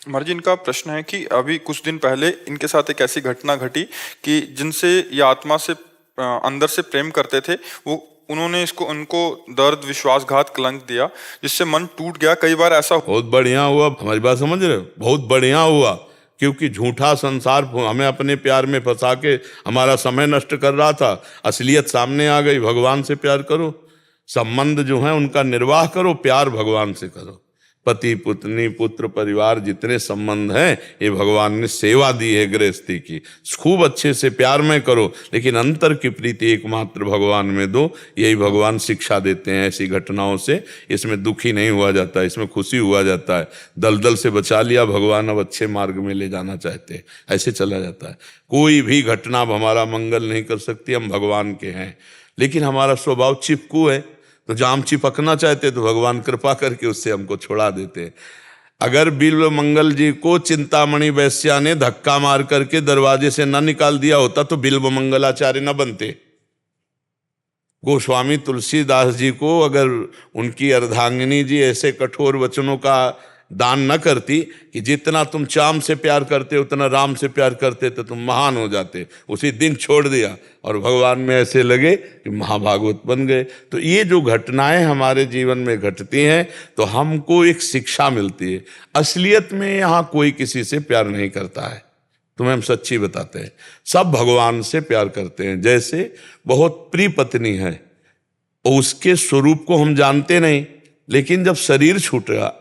महाराज जी, इनका प्रश्न है कि अभी कुछ दिन पहले इनके साथ एक ऐसी घटना घटी कि जिनसे ये आत्मा से अंदर से प्रेम करते थे, वो उन्होंने इसको उनको दर्द, विश्वासघात, कलंक दिया, जिससे मन टूट गया। कई बार ऐसा बहुत बढ़िया हुआ, हमारी बात समझ रहे हो, बहुत बढ़िया हुआ, क्योंकि झूठा संसार हमें अपने प्यार में फंसा के हमारा समय नष्ट कर रहा था। असलियत सामने आ गई, भगवान से प्यार करो, संबंध जो है उनका निर्वाह करो, प्यार भगवान से करो। पति पत्नी पुत्र परिवार जितने संबंध हैं ये भगवान ने सेवा दी है गृहस्थी की, खूब अच्छे से प्यार में करो, लेकिन अंतर की प्रीति एकमात्र भगवान में दो। यही भगवान शिक्षा देते हैं। ऐसी घटनाओं से इसमें दुखी नहीं हुआ जाता, इसमें खुशी हुआ जाता है। दलदल से बचा लिया भगवान, अब अच्छे मार्ग में ले जाना चाहते हैं, ऐसे चला जाता है। कोई भी घटना अब हमारा मंगल नहीं कर सकती, हम भगवान के हैं, लेकिन हमारा स्वभाव चिपकू है, तो जब हम चिपकना चाहते तो भगवान कृपा करके उससे हमको छोड़ा देते हैं। अगर बिल्व मंगल जी को चिंतामणि वैश्या ने धक्का मार करके दरवाजे से न निकाल दिया होता तो बिल्व मंगलाचार्य न बनते। गोस्वामी तुलसीदास जी को अगर उनकी अर्धांगिनी जी ऐसे कठोर वचनों का दान न करती कि जितना तुम चाम से प्यार करते उतना राम से प्यार करते तो तुम महान हो जाते, उसी दिन छोड़ दिया और भगवान में ऐसे लगे कि महाभागवत बन गए। तो ये जो घटनाएं हमारे जीवन में घटती हैं तो हमको एक शिक्षा मिलती है। असलियत में यहाँ कोई किसी से प्यार नहीं करता है, तुम्हें हम सच्ची बताते हैं, सब भगवान से प्यार करते हैं। जैसे बहुत प्रिय पत्नी है, उसके स्वरूप को हम जानते नहीं, लेकिन जब शरीर छूटा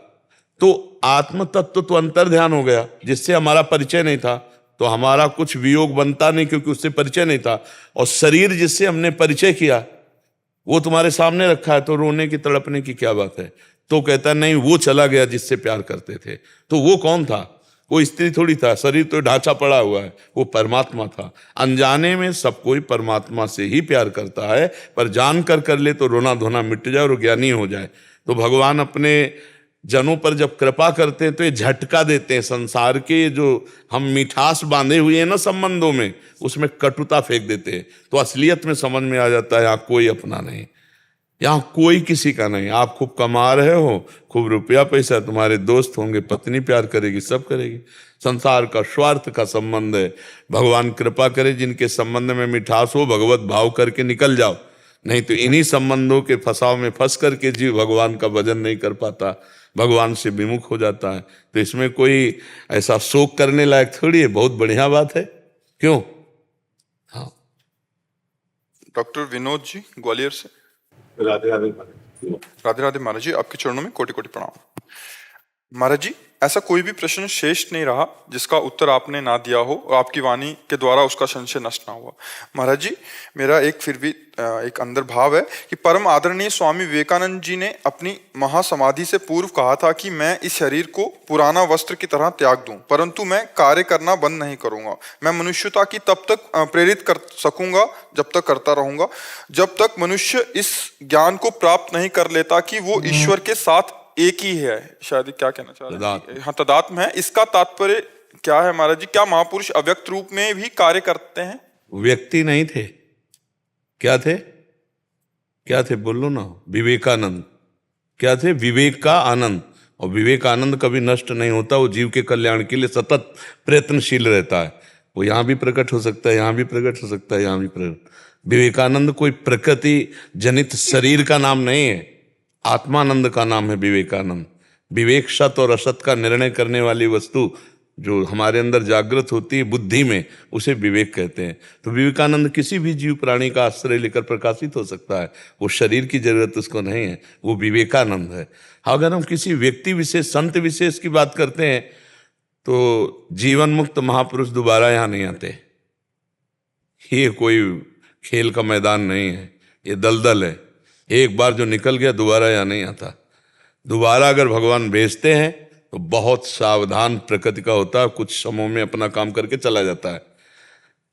तो आत्म तत्व तो अंतर ध्यान हो गया, जिससे हमारा परिचय नहीं था, तो हमारा कुछ वियोग बनता नहीं क्योंकि उससे परिचय नहीं था। और शरीर जिससे हमने परिचय किया वो तुम्हारे सामने रखा है, तो रोने की तड़पने की क्या बात है। तो कहता नहीं, वो चला गया जिससे प्यार करते थे। तो वो कौन था? वो स्त्री थोड़ी था, शरीर तो ढांचा पड़ा हुआ है, वो परमात्मा था। अनजाने में सब कोई परमात्मा से ही प्यार करता है, पर जान कर ले तो रोना धोना मिट जाए और ज्ञानी हो जाए। तो भगवान अपने जनों पर जब कृपा करते हैं तो ये झटका देते हैं। संसार के जो हम मिठास बांधे हुए हैं ना संबंधों में, उसमें कटुता फेंक देते हैं, तो असलियत में समझ में आ जाता है यहाँ कोई अपना नहीं, यहाँ कोई किसी का नहीं। आप खूब कमा रहे हो, खूब रुपया पैसा, तुम्हारे दोस्त होंगे, पत्नी प्यार करेगी, सब करेगी। संसार का स्वार्थ का संबंध है। भगवान कृपा करे जिनके संबंध में मिठास हो, भगवत भाव करके निकल जाओ, नहीं तो इन्हीं संबंधों के फंसाव में फंस करके जीव भगवान का भजन नहीं कर पाता, भगवान से विमुख हो जाता है। तो इसमें कोई ऐसा शोक करने लायक थोड़ी है, बहुत बढ़िया बात है। क्यों? हाँ। डॉक्टर विनोद जी ग्वालियर से। राधे राधे। राधे राधे महाराज जी, आपके चरणों में कोटि कोटि प्रणाम। महाराज जी, ऐसा कोई भी प्रश्न शेष नहीं रहा जिसका उत्तर आपने ना दिया हो और आपकी वाणी के द्वारा उसका संशय नष्ट ना हुआ। महाराज जी, मेरा एक फिर भी एक अंदर भाव है कि परम आदरणीय स्वामी विवेकानंद जी ने अपनी महासमाधि से पूर्व कहा था कि मैं इस शरीर को पुराना वस्त्र की तरह त्याग दूं, परंतु मैं कार्य करना बंद नहीं करूंगा। मैं मनुष्यता की तब तक प्रेरित कर सकूंगा जब तक करता रहूंगा, जब तक मनुष्य इस ज्ञान को प्राप्त नहीं कर लेता कि वो ईश्वर के साथ एक ही है। शायद क्या कहना चाह रहे हैं? हाँ, तदात्म है। इसका तात्पर्य क्या है महाराज जी? क्या महापुरुष अव्यक्त रूप में भी कार्य करते हैं? व्यक्ति नहीं थे, क्या थे? क्या थे? बोलो ना। विवेकानंद क्या थे? विवेक का आनंद। और विवेकानंद कभी नष्ट नहीं होता, वो जीव के कल्याण के लिए सतत प्रयत्नशील रहता है। वो यहाँ भी प्रकट हो सकता है, यहाँ भी प्रकट हो सकता है, यहाँ भी प्रकट। विवेकानंद कोई प्रकृति जनित शरीर का नाम नहीं है, आत्मानंद का नाम है विवेकानंद। विवेक सत और असत का निर्णय करने वाली वस्तु जो हमारे अंदर जागृत होती है बुद्धि में, उसे विवेक कहते हैं। तो विवेकानंद किसी भी जीव प्राणी का आश्रय लेकर प्रकाशित हो सकता है, वो शरीर की जरूरत उसको नहीं है, वो विवेकानंद है। अगर हम किसी व्यक्ति विशेष, संत विशेष की बात करते हैं तो जीवन मुक्त महापुरुष दोबारा यहाँ नहीं आते। ये कोई खेल का मैदान नहीं है, ये दलदल है। एक बार जो निकल गया दोबारा यहाँ नहीं आता। दोबारा अगर भगवान भेजते हैं तो बहुत सावधान प्रकृति का होता है, कुछ समयों में अपना काम करके चला जाता है।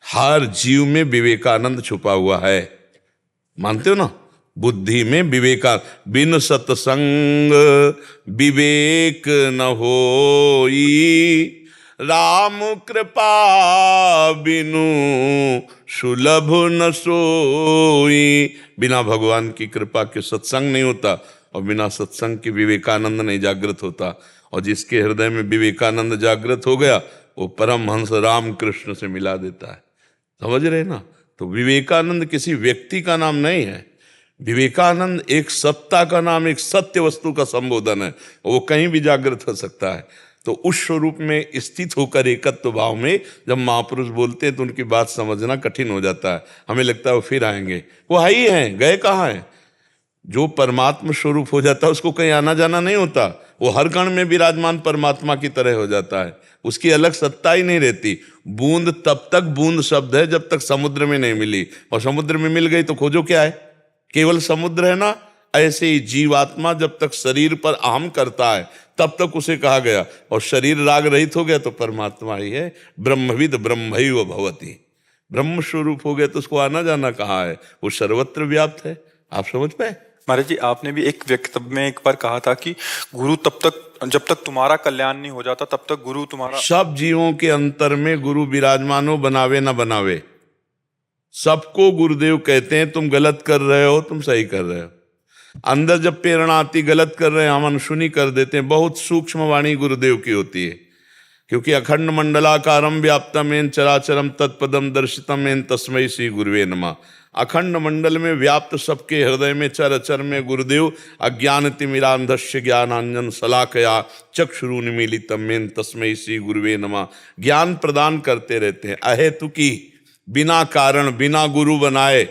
हर जीव में विवेकानंद छुपा हुआ है, मानते हो ना? बुद्धि में विवेका, बिन सत्संग विवेक न होई, राम कृपा बिनु सुलभ न सोई। बिना भगवान की कृपा के सत्संग नहीं होता और बिना सत्संग के विवेकानंद नहीं जागृत होता। और जिसके हृदय में विवेकानंद जागृत हो गया वो परमहंस रामकृष्ण से मिला देता है। समझ रहे ना? तो विवेकानंद किसी व्यक्ति का नाम नहीं है, विवेकानंद एक सत्ता का नाम, एक सत्य वस्तु का संबोधन है, वो कहीं भी जागृत हो सकता है। तो उस स्वरूप में स्थित होकर एकत्व भाव में जब महापुरुष बोलते हैं तो उनकी बात समझना कठिन हो जाता है। हमें लगता है वो फिर आएंगे, वो है ही हैं, गए कहाँ हैं? जो परमात्मा स्वरूप हो जाता है उसको कहीं आना जाना नहीं होता, वो हर कण में विराजमान परमात्मा की तरह हो जाता है, उसकी अलग सत्ता ही नहीं रहती। बूंद तब तक बूंद शब्द है जब तक समुद्र में नहीं मिली, और समुद्र में मिल गई तो खोजो क्या है, केवल समुद्र है ना। ऐसे ही जीवात्मा जब तक शरीर पर अहम करता है तब तक उसे कहा गया, और शरीर राग रहित हो गया तो परमात्मा ही है। ब्रह्मविद ब्रह्मैव भवति, ब्रह्म स्वरूप हो गया तो उसको आना जाना कहाँ है, वो सर्वत्र व्याप्त है। आप समझ पाए? महाराज जी, आपने भी एक वक्तव्य में एक बार कहा था कि गुरु तब तक, जब तक तुम्हारा कल्याण नहीं हो जाता तब तक गुरु तुम्हारा। सब जीवों के अंतर में गुरु विराजमान हो, बनावे ना बनावे, सबको गुरुदेव कहते हैं। तुम गलत कर रहे हो, तुम सही कर रहे हो। अंदर जब प्रेरणा आती गलत कर रहे हैं, हम अनसुनी कर देते हैं। बहुत सूक्ष्म वाणी गुरुदेव की होती है, क्योंकि अखंड मंडलाकारम व्याप्तमेन चराचरम तत्पदम दर्शितमेन तस्मै श्री गुरुवे नमः। अखंड मंडल में व्याप्त सबके हृदय में चर अचर में गुरुदेव अज्ञान तिमिरांधस्य ज्ञानांजन शलाकया चक्षुरुन्मीलितम मेन तस्मै श्री गुरुवे नमः ज्ञान प्रदान करते रहते हैं अहेतुकी, बिना कारण, बिना गुरु बनाए।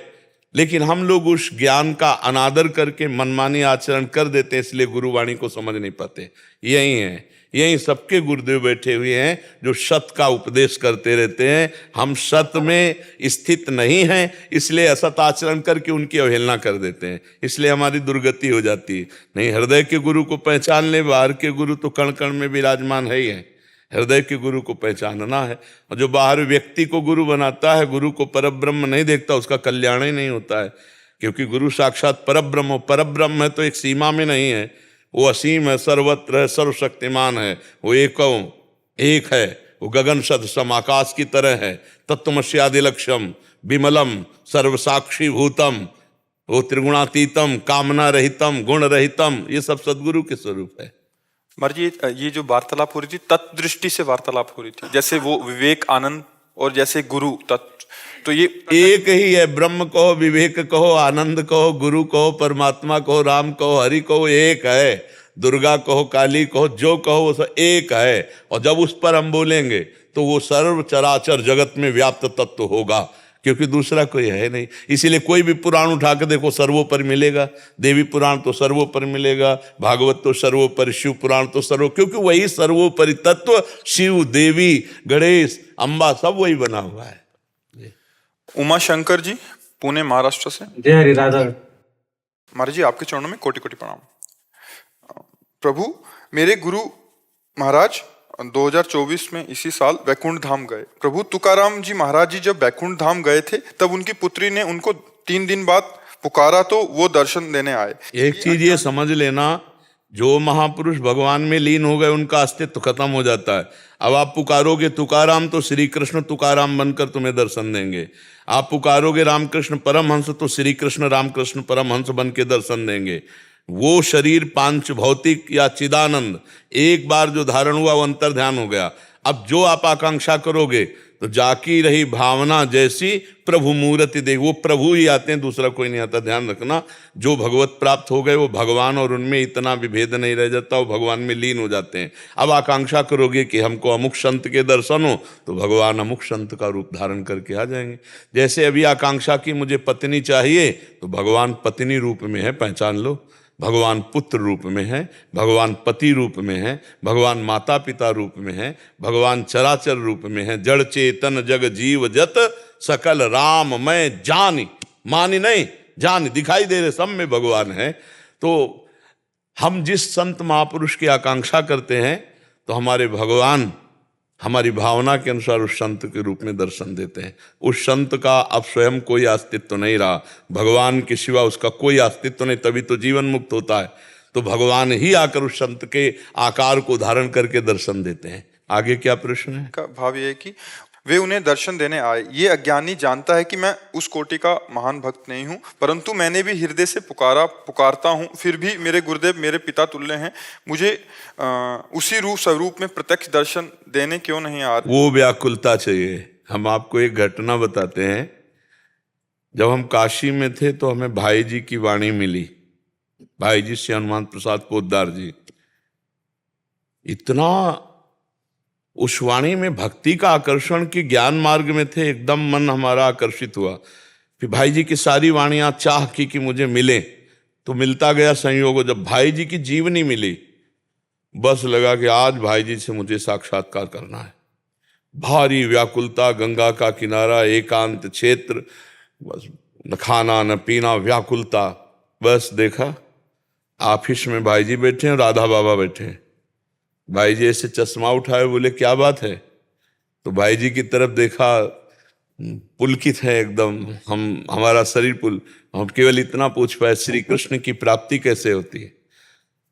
लेकिन हम लोग उस ज्ञान का अनादर करके मनमानी आचरण कर देते हैं, इसलिए गुरुवाणी को समझ नहीं पाते। यही है, यही सबके गुरुदेव बैठे हुए हैं जो सत का उपदेश करते रहते हैं। हम सत में स्थित नहीं हैं, इसलिए असत आचरण करके उनकी अवहेलना कर देते हैं, इसलिए हमारी दुर्गति हो जाती है। नहीं, हृदय के गुरु को पहचान ले, बाहर के गुरु तो कण कण में विराजमान है ही है। हृदय के गुरु को पहचानना है, और जो बाहर व्यक्ति को गुरु बनाता है, गुरु को परब्रह्म नहीं देखता, उसका कल्याण ही नहीं होता है। क्योंकि गुरु साक्षात परब्रह्म हो, परब्रह्म है तो एक सीमा में नहीं है, वो असीम है, सर्वत्र है, सर्वशक्तिमान है, वो एक है, वो गगन सदसम आकाश की तरह है। तत्वमस्यादिलक्ष्यम विमलम सर्वसाक्षी भूतम, वो त्रिगुणातीतम कामना रहितम गुण रहितम, ये सब सदगुरु के स्वरूप है। महाराज जी, ये जो वार्तालाप हो रही थी तत्दृष्टि से वार्तालाप हो रही थी, जैसे वो विवेक आनंद और जैसे गुरु तत्व, तो ये एक ही है। ब्रह्म कहो, विवेक कहो, आनंद कहो, गुरु कहो, परमात्मा कहो, राम कहो, हरि कहो, एक है। दुर्गा कहो, काली कहो, जो कहो वो सब एक है। और जब उस पर हम बोलेंगे तो वो सर्व चराचर जगत में व्याप्त तत्व होगा, क्योंकि दूसरा कोई है नहीं। इसीलिए कोई भी पुराण उठा के देखो सर्वोपरि मिलेगा। देवी पुराण तो सर्वोपरि मिलेगा, भागवत तो सर्वोपरि, शिव पुराण तो सर्व, क्योंकि वही सर्वोपरि तत्व शिव, देवी, गणेश, अम्बा सब वही बना हुआ है। उमा शंकर जी, पुणे महाराष्ट्र से। जय हरि राधा। महाराज जी, आपके चरणों में कोटि कोटि प्रणाम। प्रभु, मेरे गुरु महाराज 2024 में इसी साल वैकुंठ धाम गए। प्रभु तुकाराम जी महाराज जी जब वैकुंठ धाम गए थे तब उनकी पुत्री ने उनको 3 दिन बाद पुकारा तो वो दर्शन देने आए। एक चीज ये समझ लेना, जो महापुरुष भगवान में लीन हो गए उनका अस्तित्व खत्म हो जाता है। अब आप पुकारोगे तुकाराम तो श्री कृष्ण तुकाराम बनकर तुम्हें दर्शन देंगे। आप पुकारोगे रामकृष्ण परमहंस तो श्री कृष्ण रामकृष्ण परमहंस बन के दर्शन देंगे। वो शरीर पांच भौतिक या चिदानंद एक बार जो धारण हुआ वो अंतर ध्यान हो गया। अब जो आप आकांक्षा करोगे तो जाकी रही भावना जैसी प्रभु मूर्ति दे, वो प्रभु ही आते हैं, दूसरा कोई नहीं आता। ध्यान रखना, जो भगवत प्राप्त हो गए वो भगवान, और उनमें इतना विभेद नहीं रह जाता, वो भगवान में लीन हो जाते हैं। अब आकांक्षा करोगे कि हमको अमुक संत के दर्शन हो तो भगवान अमुक संत का रूप धारण करके आ जाएंगे। जैसे अभी आकांक्षा की मुझे पत्नी चाहिए तो भगवान पत्नी रूप में है, पहचान लो। भगवान पुत्र रूप में है, भगवान पति रूप में है, भगवान माता पिता रूप में है, भगवान चराचर रूप में है। जड़ चेतन जग जीव जत सकल राम मैं जानी, मानी नहीं जानी, दिखाई दे रहे सब में भगवान है। तो हम जिस संत महापुरुष की आकांक्षा करते हैं तो हमारे भगवान हमारी भावना के अनुसार उस संत के रूप में दर्शन देते हैं। उस संत का अब स्वयं कोई अस्तित्व नहीं रहा, भगवान के सिवा उसका कोई अस्तित्व नहीं, तभी तो जीवन मुक्त होता है। तो भगवान ही आकर उस संत के आकार को धारण करके दर्शन देते हैं। आगे क्या प्रश्न है? का भाव ये है कि वे उन्हें दर्शन देने आए। ये अज्ञानी जानता है कि मैं उस कोटि का महान भक्त नहीं हूँ, परंतु मैंने भी हृदय से पुकारता हूँ, फिर भी मेरे गुरुदेव मेरे पिता तुल्य हैं, मुझे उसी रूप स्वरूप में प्रत्यक्ष दर्शन देने क्यों नहीं आ रहे। वो व्याकुलता चाहिए। हम आपको एक घटना बताते हैं। जब हम काशी में थे तो हमें भाई जी की वाणी मिली, भाई जी श्री हनुमान प्रसाद पोद्दार जी। इतना उस वाणी में भक्ति का आकर्षण की ज्ञान मार्ग में थे, एकदम मन हमारा आकर्षित हुआ। फिर भाई जी की सारी वाणियां चाह की कि मुझे मिले, तो मिलता गया संयोग। जब भाई जी की जीवनी मिली, बस लगा कि आज भाई जी से मुझे साक्षात्कार करना है। भारी व्याकुलता, गंगा का किनारा, एकांत क्षेत्र, बस न खाना न पीना, व्याकुलता। बस देखा ऑफिस में भाई जी बैठे हैं, राधा बाबा बैठे हैं। भाई जी ऐसे चश्मा उठाए, बोले क्या बात है? तो भाई जी की तरफ देखा, पुलकित है एकदम, हमारा शरीर हम केवल इतना पूछ पाए, श्री कृष्ण की प्राप्ति कैसे होती है?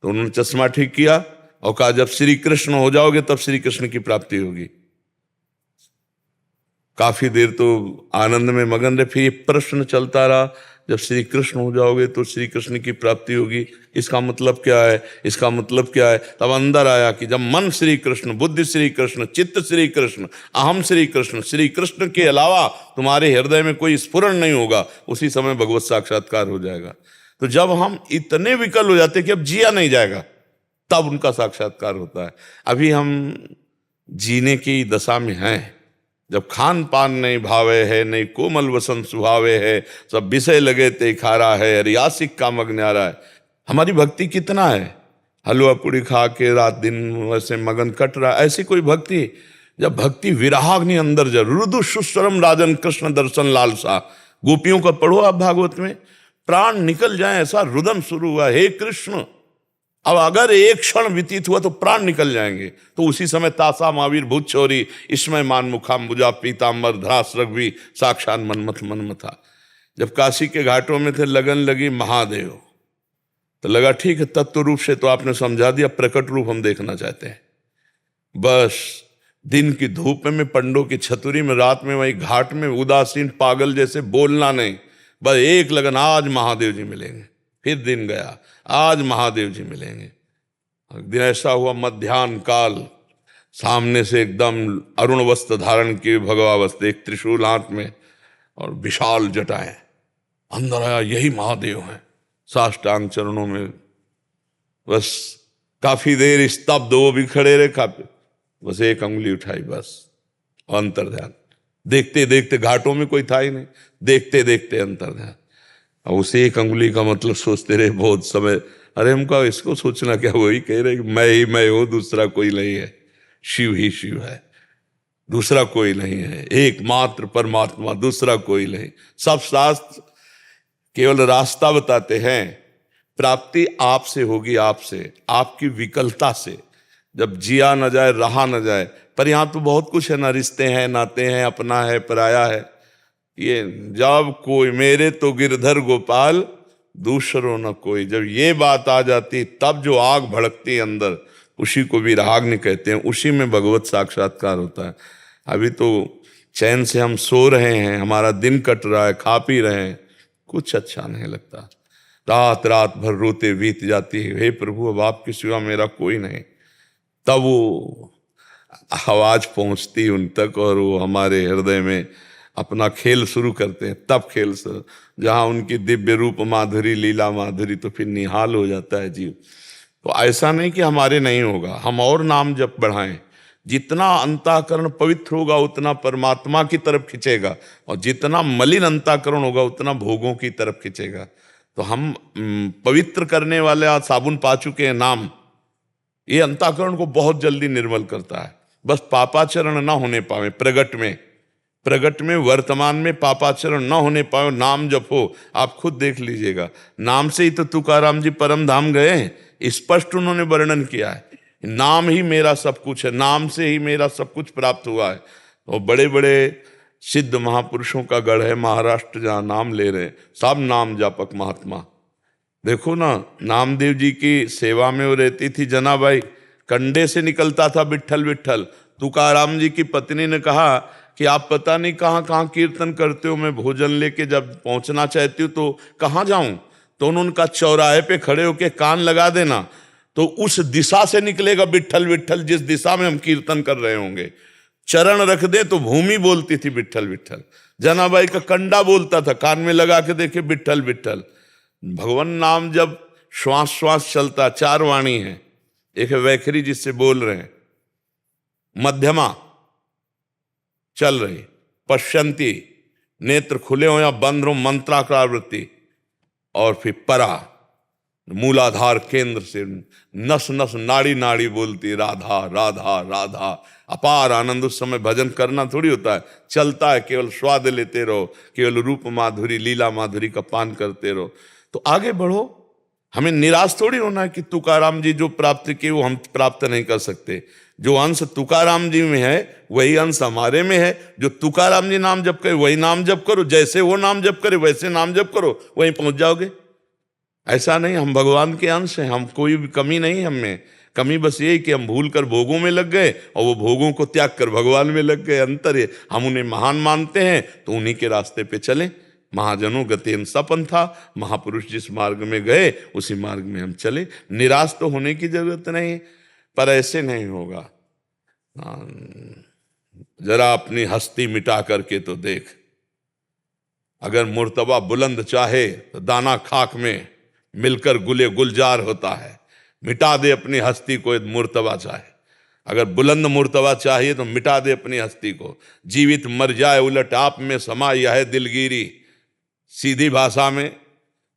तो उन्होंने चश्मा ठीक किया और कहा जब श्री कृष्ण हो जाओगे तब श्री कृष्ण की प्राप्ति होगी। काफी देर तो आनंद में मगन रहे। फिर ये प्रश्न चलता रहा, जब श्री कृष्ण हो जाओगे तो श्री कृष्ण की प्राप्ति होगी, इसका मतलब क्या है, इसका मतलब क्या है? तब अंदर आया कि जब मन श्री कृष्ण, बुद्धि श्री कृष्ण, चित्त श्री कृष्ण, अहम श्री कृष्ण, श्री कृष्ण के अलावा तुम्हारे हृदय में कोई स्फुरण नहीं होगा, उसी समय भगवत साक्षात्कार हो जाएगा। तो जब हम इतने विकल हो जाते कि अब जिया नहीं जाएगा, तब उनका साक्षात्कार होता है। अभी हम जीने की दशा में हैं। जब खान पान नहीं भावे है, नहीं कोमल वसन सुहावे है, सब विषय लगे ते खारा है, अरियासिक का मग न्यारा है। हमारी भक्ति कितना है? हलवा पूड़ी खा के रात दिन वैसे मगन कट रहा, ऐसी कोई भक्ति? जब भक्ति विराग्नि अंदर जरूर, रुदु सुस्वरम राजन कृष्ण दर्शन लालसा, गोपियों का पढ़ो आप भागवत में, प्राण निकल जाए ऐसा रुदन शुरू हुआ, हे कृष्ण। अब अगर एक क्षण व्यतीत हुआ तो प्राण निकल जाएंगे। तो उसी समय तासा महावीर भूत चोरी, इसमें मान मुखाम्बुजा पीताम्बर धरास रघुवी, साक्षात मनमथ मनमथा। जब काशी के घाटों में थे, लगन लगी महादेव, तो लगा ठीक है, तत्व रूप से तो आपने समझा दिया, प्रकट रूप हम देखना चाहते हैं। बस दिन की धूप में पंडों की छतुरी में, रात में वही घाट में उदासीन पागल जैसे बोलना नहीं, बस एक लगन, आज महादेव जी मिलेंगे। फिर दिन गया, आज महादेव जी मिलेंगे। एक दिन ऐसा हुआ, मध्याह्न काल, सामने से एकदम अरुण वस्त्र धारण किए भगवावस्थे, एक त्रिशूल हाथ में और विशाल जटाएं, अंदर आया, यही महादेव हैं, साष्टांग चरणों में। बस काफी देर स्तब्ध, वो भी खड़े रहे, काफी, बस एक अंगुली उठाई, बस अंतर ध्यान। देखते देखते, घाटों में कोई था ही नहीं, देखते देखते अंतर ध्यान। और उसे एक अंगुली का मतलब सोचते रहे बहुत समय। अरे हम कहा इसको सोचना क्या, वही कह रहे कि मैं ही मैं हूं, दूसरा कोई नहीं है, शिव ही शिव है, दूसरा कोई नहीं है, एकमात्र परमात्मा, दूसरा कोई नहीं। सब शास्त्र केवल रास्ता बताते हैं, प्राप्ति आपसे होगी, आपसे, आपकी विकलता से। जब जिया न जाए, रहा न जाए। पर यहां तो बहुत कुछ है ना, रिश्ते हैं, नाते हैं, अपना है, पराया है। ये जब कोई मेरे तो गिरधर गोपाल, दूसरों न कोई, जब ये बात आ जाती, तब जो आग भड़कती अंदर, उसी को विराग्नि कहते हैं, उसी में भगवत साक्षात्कार होता है। अभी तो चैन से हम सो रहे हैं, हमारा दिन कट रहा है, खा पी रहे हैं, कुछ अच्छा नहीं लगता। रात रात भर रोते बीत जाती है, हे प्रभु अब आपके सिवा मेरा कोई नहीं। तब वो आवाज पहुंचती उन तक और वो हमारे हृदय में अपना खेल शुरू करते हैं। तब खेल शुरू, जहाँ उनकी दिव्य रूप माधुरी, लीला माधुरी, तो फिर निहाल हो जाता है जीव। तो ऐसा नहीं कि हमारे नहीं होगा, हम और नाम जप बढ़ाएं। जितना अंतःकरण पवित्र होगा उतना परमात्मा की तरफ खिंचेगा, और जितना मलिन अंतःकरण होगा उतना भोगों की तरफ खिंचेगा। तो हम पवित्र करने वाले आज साबुन पा चुके हैं नाम, ये अंतःकरण को बहुत जल्दी निर्मल करता है। बस पापाचरण ना होने पावे, प्रगट में वर्तमान में पापाचरण न होने पाए, नाम जपो। आप खुद देख लीजिएगा, नाम से ही तो तुकाराम जी परम धाम गए हैं, स्पष्ट उन्होंने वर्णन किया है, नाम ही मेरा सब कुछ है, नाम से ही मेरा सब कुछ प्राप्त हुआ है। और बड़े बड़े सिद्ध महापुरुषों का गढ़ है महाराष्ट्र, जहाँ नाम ले रहे हैं, सब नाम जापक महात्मा। देखो ना, नामदेव जी की सेवा में वो रहती थी जनाबाई, कंडे से निकलता था विट्ठल विट्ठल। तुकाराम जी की पत्नी ने कहा कि आप पता नहीं कहाँ कहाँ कीर्तन करते हो, मैं भोजन लेके जब पहुंचना चाहती हूँ तो कहाँ जाऊं? तो उन्होंने कहा चौराहे पे खड़े होके कान लगा देना, तो उस दिशा से निकलेगा विट्ठल विट्ठल, जिस दिशा में हम कीर्तन कर रहे होंगे। चरण रख दे तो भूमि बोलती थी विट्ठल विट्ठल। जनाबाई का कंडा बोलता था, कान में लगा के देखे विट्ठल विट्ठल। भगवान नाम जब श्वास श्वास चलता, 4 वाणी है। एक है वैखरी जिससे बोल रहे हैं, मध्यमा चल रही, पश्यंती नेत्र खुले हो या बंद हो मंत्राकार वृत्ति, और फिर परा मूलाधार केंद्र से नस नस नाड़ी नाड़ी बोलती राधा राधा राधा। अपार आनंद। उस समय भजन करना थोड़ी होता है, चलता है, केवल स्वाद लेते रहो, केवल रूप माधुरी लीला माधुरी का पान करते रहो। तो आगे बढ़ो, हमें निराश थोड़ी होना है कि तुकाराम जी जो प्राप्त किए वो हम प्राप्त नहीं कर सकते। जो अंश तुकाराम जी में है वही अंश हमारे में है। जो तुकाराम जी नाम जप करे वही नाम जप करो, जैसे वो नाम जप करे वैसे नाम जप करो, वहीं पहुंच जाओगे। ऐसा नहीं, हम भगवान के अंश हैं, हम कोई भी कमी नहीं हम में। कमी बस यही कि हम भूल कर भोगों में लग गए और वो भोगों को त्याग कर भगवान में लग गए। अंतर है, हम उन्हें महान मानते हैं तो उन्हीं के रास्ते पे चलें। महाजनों गतेन सपंथा, महापुरुष जिस मार्ग में गए उसी मार्ग में हम चले। निराश तो होने की जरूरत नहीं, पर ऐसे नहीं होगा। जरा अपनी हस्ती मिटा करके तो देख। अगर मुर्तबा बुलंद चाहे तो दाना खाक में मिलकर गुले गुलजार होता है। मिटा दे अपनी हस्ती को यदि मुर्तबा चाहे। अगर बुलंद मुर्तबा चाहिए तो मिटा दे अपनी हस्ती को। जीवित मर जाए उलट आप में समा यह है दिलगिरी। सीधी भाषा में,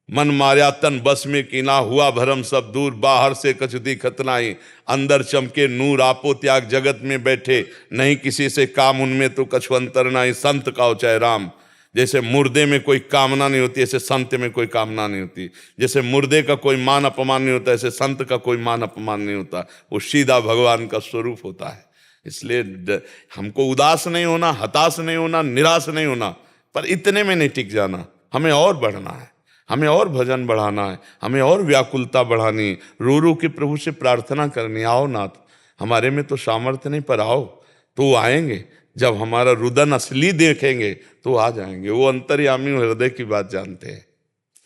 मन मार्या तन बस में कीना, हुआ भरम सब दूर, बाहर से कछ दिखत नाही, अंदर चमके नूर, आपो त्याग जगत में बैठे, नहीं किसी से काम उनमें तो कछु अंतर नाही, संत का चाहे राम। जैसे मुर्दे में कोई कामना नहीं होती, ऐसे संत में कोई कामना नहीं होती। जैसे मुर्दे का कोई मान अपमान नहीं होता, ऐसे संत का कोई मान अपमान नहीं होता। वो सीधा भगवान का स्वरूप होता है। इसलिए हमको उदास नहीं होना, हताश नहीं होना, निराश नहीं होना, पर इतने में नहीं टिक जाना। हमें और बढ़ना है, हमें और भजन बढ़ाना है, हमें और व्याकुलता बढ़ानी, रो रो के प्रभु से प्रार्थना करनी, आओ नाथ, हमारे में तो सामर्थ्य नहीं, पर आओ। तो आएंगे, जब हमारा रुदन असली देखेंगे तो आ जाएंगे। वो अंतर्यामी हृदय की बात जानते हैं।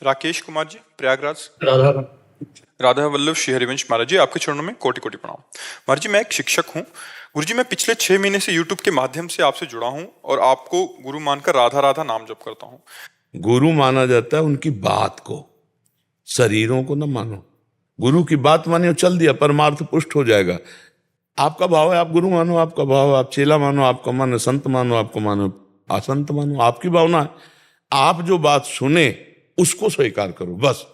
राकेश कुमार जी, प्रयागराज। राधा वल्लभ श्री हरिवंश महाराज जी, आपके चरणों में कोटि कोटि प्रणाम। महाराज जी, मैं एक शिक्षक हूँ। गुरु जी, मैं पिछले 6 महीने से यूट्यूब के माध्यम से आपसे जुड़ा हूँ और आपको गुरु मानकर राधा राधा नाम जप करता हूँ। गुरु माना जाता है उनकी बात को, शरीरों को न मानो। गुरु की बात माने, चल दिया, परमार्थ पुष्ट हो जाएगा। आपका भाव है आप गुरु मानो, आपका भाव है आप चेला मानो, आपका मन है संत मानो, आपको मानो असंत मानो, आपकी भावना है। आप जो बात सुने उसको स्वीकार करो, बस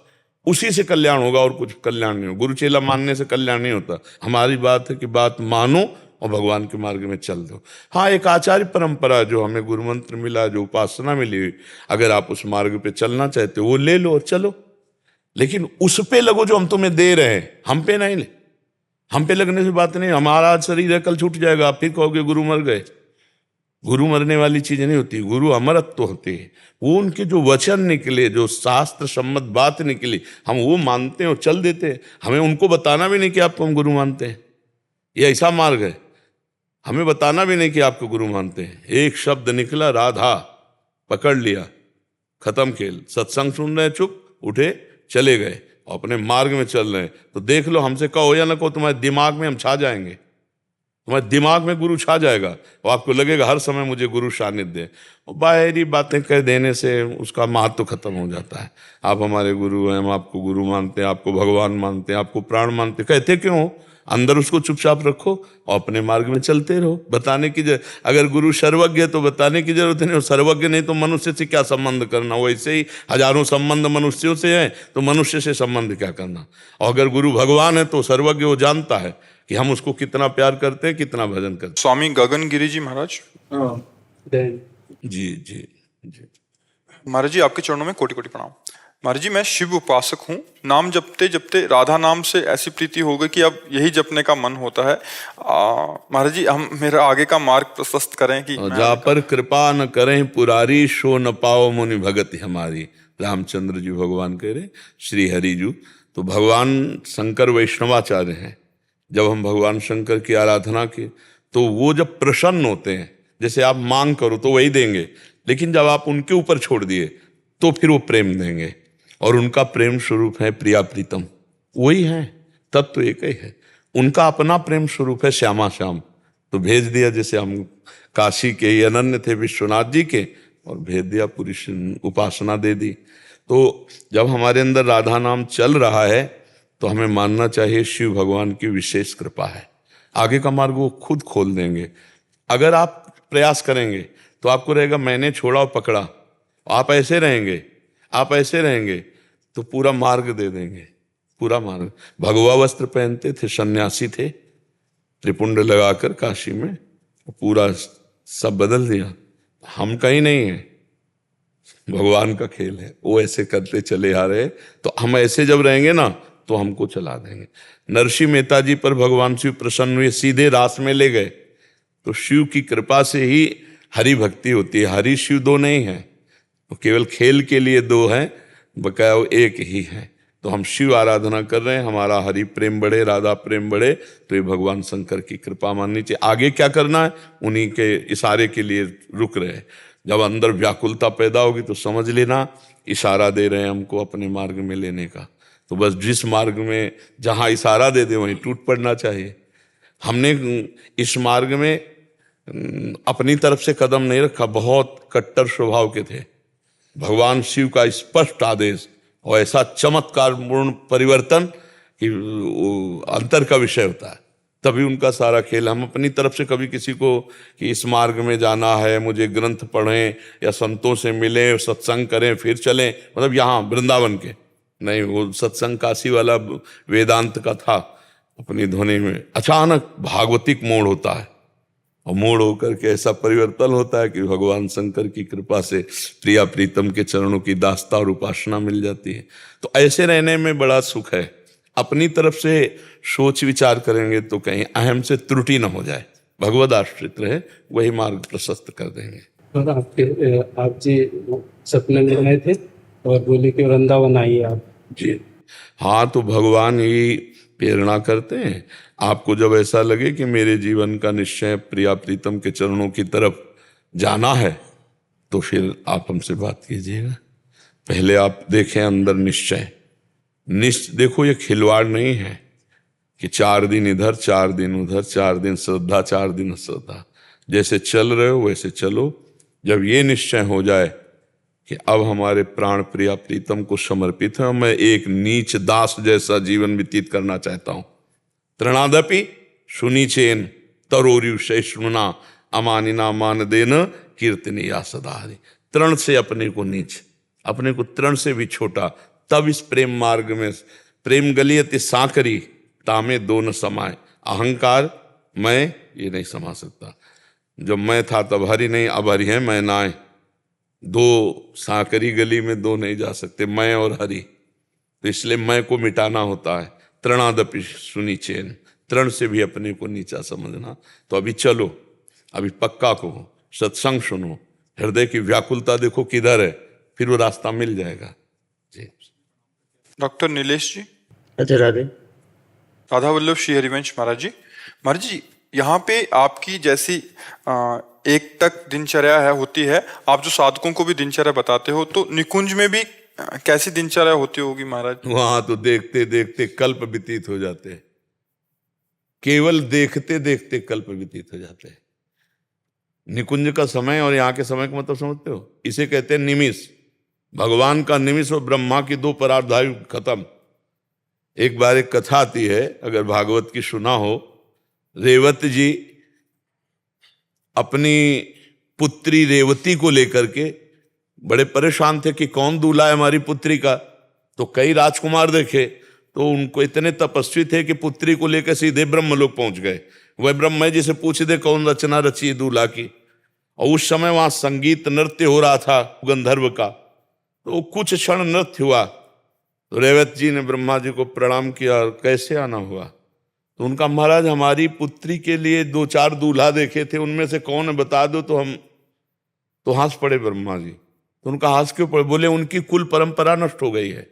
उसी से कल्याण होगा और कुछ कल्याण नहीं हो। गुरु चेला मानने से कल्याण नहीं होता। हमारी बात है कि बात मानो और भगवान के मार्ग में चल दो। हाँ, एक आचार्य परंपरा जो हमें गुरु मंत्र मिला, जो उपासना मिली, अगर आप उस मार्ग पे चलना चाहते हो वो ले लो और चलो, लेकिन उस पे लगो जो हम तुम्हें दे रहे हैं, हम पे नहीं ले। हम पे लगने से बात नहीं। हमारा आज शरीर है, कल छूट जाएगा, आप फिर कहोगे गुरु मर गए। गुरु मरने वाली चीजें नहीं होती, गुरु अमरत्व होते हैं। वो उनके जो वचन निकले, जो शास्त्र सम्मत बात निकली, हम वो मानते हैं और चल देते हैं। हमें उनको बताना भी नहीं कि आपको हम गुरु मानते हैं, ये ऐसा मार्ग है। हमें बताना भी नहीं कि आपको गुरु मानते हैं। एक शब्द निकला राधा, पकड़ लिया, खत्म खेल। सत्संग सुन रहे, चुप, उठे, चले गए, अपने मार्ग में चल रहे हैं। तो देख लो, हमसे कहो या ना कहो, तुम्हारे दिमाग में हम छा जाएंगे। तुम्हारे दिमाग में गुरु छा जाएगा और आपको लगेगा हर समय मुझे गुरु सानिध्य। और बाहरी बातें कह देने से उसका महत्व खत्म हो जाता है। आप हमारे गुरु हैं, हम आपको गुरु मानते हैं, आपको भगवान मानते हैं, आपको प्राण मानते, कहते क्यों हो? अंदर उसको चुपचाप रखो और अपने मार्ग में चलते रहो। बताने की अगर गुरु सर्वज्ञ है तो बताने की जरूरत नहीं। सर्वज्ञ नहीं तो मनुष्य से क्या संबंध करना? वैसे ही हजारों संबंध मनुष्यों से है, तो मनुष्य से संबंध क्या करना? और अगर गुरु भगवान है तो सर्वज्ञ, वो जानता है कि हम उसको कितना प्यार करते हैं, कितना भजन करते हैं। स्वामी गगन गिरी जी महाराज। जी जी जी महाराज जी, आपके चरणों में कोटि कोटि प्रणाम। महाराज जी, मैं शिव उपासक हूँ। नाम जपते जपते राधा नाम से ऐसी प्रीति हो गई कि अब यही जपने का मन होता है। महाराज जी, हम मेरा आगे का मार्ग प्रशस्त करें कि जा पर कृपा न करें पुरारी, शो न पाओ मुनि भगति हमारी। रामचंद्र जी भगवान कह रहे, श्री हरि जी। तो भगवान शंकर वैष्णवाचार्य हैं, जब हम भगवान शंकर की आराधना की तो वो जब प्रसन्न होते हैं, जैसे आप मांग करो तो वही देंगे, लेकिन जब आप उनके ऊपर छोड़ दिए तो फिर वो प्रेम देंगे। और उनका प्रेम स्वरूप है प्रिया प्रीतम, वही है, तत्व एक ही है। उनका अपना प्रेम स्वरूप है श्यामा श्याम। तो भेज दिया, जैसे हम काशी के ही अनन्य थे विश्वनाथ जी के, और भेज दिया, पूरी उपासना दे दी। तो जब हमारे अंदर राधा नाम चल रहा है तो हमें मानना चाहिए शिव भगवान की विशेष कृपा है। आगे का मार्ग वो खुद खोल देंगे। अगर आप प्रयास करेंगे तो आपको रहेगा मैंने छोड़ा और पकड़ा, आप ऐसे रहेंगे, आप ऐसे रहेंगे, तो पूरा मार्ग दे देंगे, पूरा मार्ग। भगवा वस्त्र पहनते थे, सन्यासी थे, त्रिपुंड लगाकर काशी में, पूरा सब बदल दिया। हम कहीं नहीं है, भगवान का खेल है, वो ऐसे करते चले आ रहे। तो हम ऐसे जब रहेंगे ना तो हमको चला देंगे। नरसिंह मेहता जी पर भगवान शिव प्रसन्न हुए, सीधे रास में ले गए। तो शिव की कृपा से ही हरि भक्ति होती है। हरि शिव दो नहीं है, वो केवल खेल के लिए दो हैं, बकाया वो एक ही है। तो हम शिव आराधना कर रहे हैं, हमारा हरि प्रेम बढ़े, राधा प्रेम बढ़े, तो ये भगवान शंकर की कृपा माननी चाहिए। आगे क्या करना है उन्हीं के इशारे के लिए रुक रहे हैं। जब अंदर व्याकुलता पैदा होगी तो समझ लेना इशारा दे रहे हैं हमको अपने मार्ग में लेने का। तो बस जिस मार्ग में जहाँ इशारा दे दे वहीं टूट पड़ना चाहिए। हमने इस मार्ग में अपनी तरफ से कदम नहीं रखा, बहुत कट्टर स्वभाव के थे। भगवान शिव का स्पष्ट आदेश और ऐसा चमत्कार पूर्ण परिवर्तन कि अंतर का विषय होता है, तभी उनका सारा खेल। हम अपनी तरफ से कभी किसी को कि इस मार्ग में जाना है, मुझे ग्रंथ पढ़ें या संतों से मिलें, सत्संग करें फिर चलें, मतलब यहाँ वृंदावन के नहीं, वो सत्संग काशी वाला वेदांत का था। अपनी ध्वनि में अचानक भागवतिक मोड़ होता है, और मोड़ होकर के ऐसा परिवर्तन होता है कि भगवान शंकर की कृपा से प्रिया प्रीतम के चरणों की दास्ता और उपासना मिल जाती है। तो ऐसे रहने में बड़ा सुख है। अपनी तरफ से सोच विचार करेंगे तो कहीं अहम से त्रुटि न हो जाए, भगवद आश्रित रहे, वही मार्ग प्रशस्त कर देंगे। और आप जी सपने में आए थे और बोले कि वृंदावन आइए आप जी। हाँ, तो भगवान ही प्रेरणा करते हैं। आपको जब ऐसा लगे कि मेरे जीवन का निश्चय प्रिया प्रीतम के चरणों की तरफ जाना है तो फिर आप हमसे बात कीजिएगा। पहले आप देखें अंदर निश्चय। देखो ये खिलवाड़ नहीं है कि 4 दिन इधर 4 दिन उधर, 4 दिन श्रद्धा 4 दिन अश्रद्धा। जैसे चल रहे हो वैसे चलो। जब ये निश्चय हो जाए कि अब हमारे प्राण प्रिया प्रीतम को समर्पित है, मैं एक नीच दास जैसा जीवन व्यतीत करना चाहता हूं। तृणादपि सुनीचेन तरोरिव सहिष्णुना अमानिना मान देन कीर्तनी या सदा हरि। तृण से अपने को नीच, अपने को तृण से भी छोटा, तब इस प्रेम मार्ग में प्रेम गलियति सांकरी तामे दो न समाए। अहंकार मैं ये नहीं समा सकता। जब मैं था तब हरि नहीं, अब हरि है मैं नाए। 2 सांकरी गली में 2 नहीं जा सकते, मैं और हरि। तो इसलिए मैं को मिटाना होता है। तृणादपि सुनीचेन, तृण से भी अपने को नीचा समझना। तो अभी चलो, अभी पक्का कहो, सत्संग सुनो, हृदय की व्याकुलता देखो किधर है, फिर वो रास्ता मिल जाएगा। जी। डॉक्टर नीलेश जी। राधे राधे। राधा वल्लभ श्री हरिवंश महाराज जी। महाराज जी, यहाँ पे आपकी जैसी एक तक दिनचर्या है होती है, आप जो साधकों को भी दिनचर्या बताते हो, तो निकुंज में भी कैसी दिनचर्या होती होगी महाराज? वहां तो देखते देखते कल्प व्यतीत हो जाते हैं, केवल देखते देखते कल्प व्यतीत हो जाते हैं। निकुंज का समय और यहाँ के समय का मतलब समझते हो? इसे कहते हैं निमिष। भगवान का निमिष और ब्रह्मा की 2 परार्धायु खत्म। एक बार एक कथा आती है, अगर भागवत की सुना हो। रेवत जी अपनी पुत्री रेवती को लेकर के बड़े परेशान थे कि कौन दूल्हा है हमारी पुत्री का। तो कई राजकुमार देखे, तो उनको इतने तपस्वी थे कि पुत्री को लेकर सीधे ब्रह्मलोक पहुंच गए। वह ब्रह्मा जी से पूछ दे कौन रचना रची है दूल्हा की। और उस समय वहां संगीत नृत्य हो रहा था गंधर्व का, तो कुछ क्षण नृत्य हुआ। तो रेवत जी ने ब्रह्मा जी को प्रणाम किया, और कैसे आना हुआ? तो उनका महाराज हमारी पुत्री के लिए 2-4 दूल्हा देखे थे, उनमें से कौन है बता दो। तो हम तो हंस पड़े ब्रह्मा जी। तो उनका हंस क्यों पड़े? बोले उनकी कुल परंपरा नष्ट हो गई है।